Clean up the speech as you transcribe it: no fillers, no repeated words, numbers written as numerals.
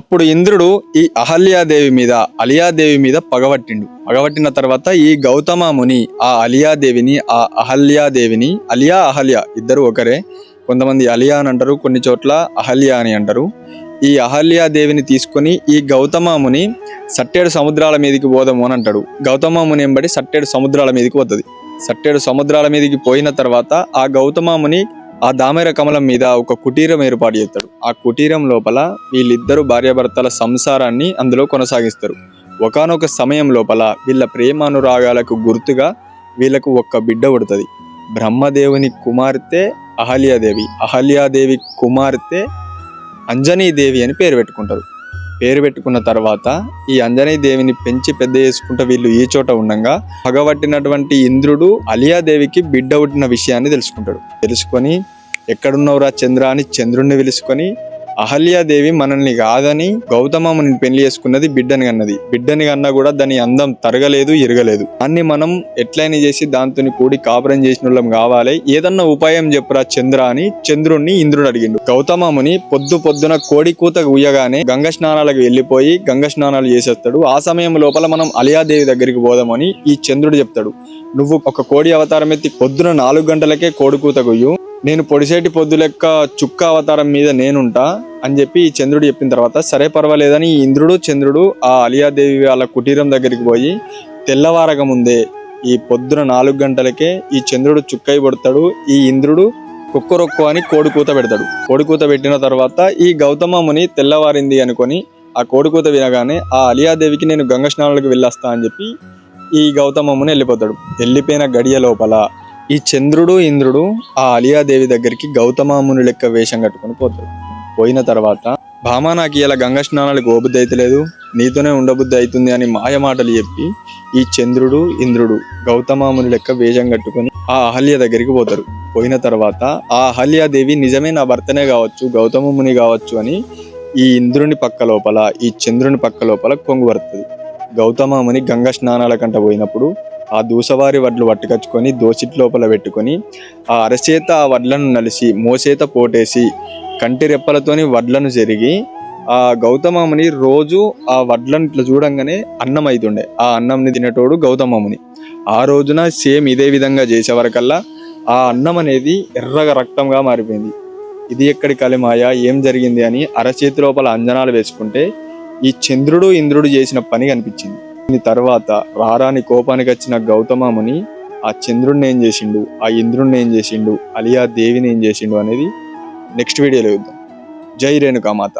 ఇప్పుడు ఇంద్రుడు ఈ అలియాదేవి మీద పగబట్టిన తర్వాత ఈ గౌతమ ముని ఆ అలియాదేవిని అహల్య ఇద్దరు ఒకరే. కొంతమంది అలియా అని అంటారు, కొన్ని చోట్ల అహల్య అని అంటారు. ఈ అహల్యాదేవిని తీసుకొని ఈ గౌతమ ముని సట్టేడు సముద్రాల మీదకి పోదాము అని అంటాడు. గౌతమ ముని ఎంబడి సట్టేడు సముద్రాల మీదకి పోతుంది. సట్టేడు సముద్రాల మీదకి పోయిన తర్వాత ఆ గౌతమ ముని ఆ దామెర కమలం మీద ఒక కుటీరం ఏర్పాటు చేస్తాడు. ఆ కుటీరం లోపల వీళ్ళిద్దరు భార్యాభర్తల సంసారాన్ని అందులో కొనసాగిస్తారు. ఒకానొక సమయం లోపల వీళ్ళ ప్రేమానురాగాలకు గుర్తుగా వీళ్ళకు ఒక్క బిడ్డ పుడుతుంది. బ్రహ్మదేవుని కుమార్తె అహల్యాదేవి కుమార్తె అంజనీదేవి అని పేరు పెట్టుకుంటారు. పేరు పెట్టుకున్న తర్వాత ఈ అంజనీదేవిని పెంచి పెద్ద చేసుకుంటూ వీళ్ళు ఈ చోట ఉండగా పగబట్టినటువంటి ఇంద్రుడు అలియాదేవికి బిడ్డ పుట్టిన విషయాన్ని తెలుసుకొని ఎక్కడున్నవరా చంద్ర అని చంద్రుణ్ణి పిలుచుకొని అహల్యాదేవి మనల్ని కాదని గౌతమముని పెళ్లి చేసుకున్నది బిడ్డని కన్నా కూడా దాని అందం తరగలేదు ఇరగలేదు. దాన్ని మనం ఎట్లయినా చేసి దాంతో కూడి కాపురం చేసిన వాళ్ళం కావాలి, ఏదన్నా ఉపాయం చెప్పురా చంద్ర అని చంద్రుణ్ణి ఇంద్రుడు అడిగిండు. గౌతమముని పొద్దున కోడి కూత ఉయ్యగానే గంగ స్నానాలకు వెళ్ళిపోయి గంగ స్నానాలు చేసేస్తాడు. ఆ సమయం లోపల మనం అలియాదేవి దగ్గరికి పోదామని ఈ చంద్రుడు చెప్తాడు. నువ్వు ఒక కోడి అవతారం ఎత్తి పొద్దున 4 గంటలకే కోడి కూత కొయ్యు, నేను పొడిసేటి పొద్దు లెక్క చుక్క అవతారం మీద నేనుంటా అని చెప్పి ఈ చంద్రుడు చెప్పిన తర్వాత సరే పర్వాలేదని ఇంద్రుడు చంద్రుడు ఆ అలియాదేవి వాళ్ళ కుటీరం దగ్గరికి పోయి తెల్లవారక ముందే ఈ పొద్దున 4 గంటలకే ఈ చంద్రుడు చుక్కయి పడతాడు. ఈ ఇంద్రుడు కుక్కరొక్కు అని కోడికూత పెడతాడు. కోడికూత పెట్టిన తర్వాత ఈ గౌతమ ముని తెల్లవారింది అనుకొని ఆ కోడికూత వినగానే ఆ అలియాదేవికి నేను గంగ స్నానాలకు వెళ్ళొస్తా అని చెప్పి ఈ గౌతమ ముని వెళ్ళిపోతాడు. వెళ్ళిపోయిన గడియ లోపల ఈ చంద్రుడు ఇంద్రుడు ఆ అలియాదేవి దగ్గరికి గౌతమ ముని లెక్క వేషం కట్టుకొని పోతాడు. పోయిన తర్వాత భామా నాకు ఇలా గంగ స్నానాలకు ఓబుద్ధి అయితలేదు, నీతోనే ఉండబుద్ధి అవుతుంది అని మాయ మాటలు చెప్పి ఈ చంద్రుడు ఇంద్రుడు గౌతమ ముని లెక్క వేషం కట్టుకొని ఆ అహల్య దగ్గరికి పోతారు. పోయిన తర్వాత ఆ అహల్యాదేవి నిజమే నా భర్తనే కావచ్చు, గౌతమ ముని కావచ్చు అని ఈ ఇంద్రుని పక్క లోపల ఈ చంద్రుని పక్క లోపల కొంగు పడుతుంది. గౌతమ ముని గంగ స్నానాల కంట పోయినప్పుడు ఆ దూసవారి వడ్లు పట్టుకొచ్చుకొని దోసిటి లోపల పెట్టుకొని ఆ అరచేత ఆ వడ్లను నలిసి మోసేత పోటేసి కంటి రెప్పలతోని వడ్లను జరిగి ఆ గౌతమ ముని రోజు ఆ వడ్లను ఇట్లా చూడంగానే అన్నం అవుతుండే. ఆ అన్నంని తినేటోడు గౌతమ ముని. ఆ రోజున సేమ్ ఇదే విధంగా చేసేవరకల్లా ఆ అన్నం అనేది ఎర్రగా రక్తంగా మారిపోయింది. ఇది ఎక్కడి కలిమాయ, ఏం జరిగింది అని అరచేతి లోపల అంజనాలు వేసుకుంటే ఈ చంద్రుడు ఇంద్రుడు చేసిన పని కనిపించింది. దీని తర్వాత రారాని కోపానికి వచ్చిన గౌతమ ముని ఆ చంద్రుడిని ఏం చేసిండు, ఆ ఇంద్రుడిని ఏం చేసిండు, అలియా దేవిని ఏం చేసిండు అనేది నెక్స్ట్ వీడియోలో చూద్దాం. జై రేణుకామాత.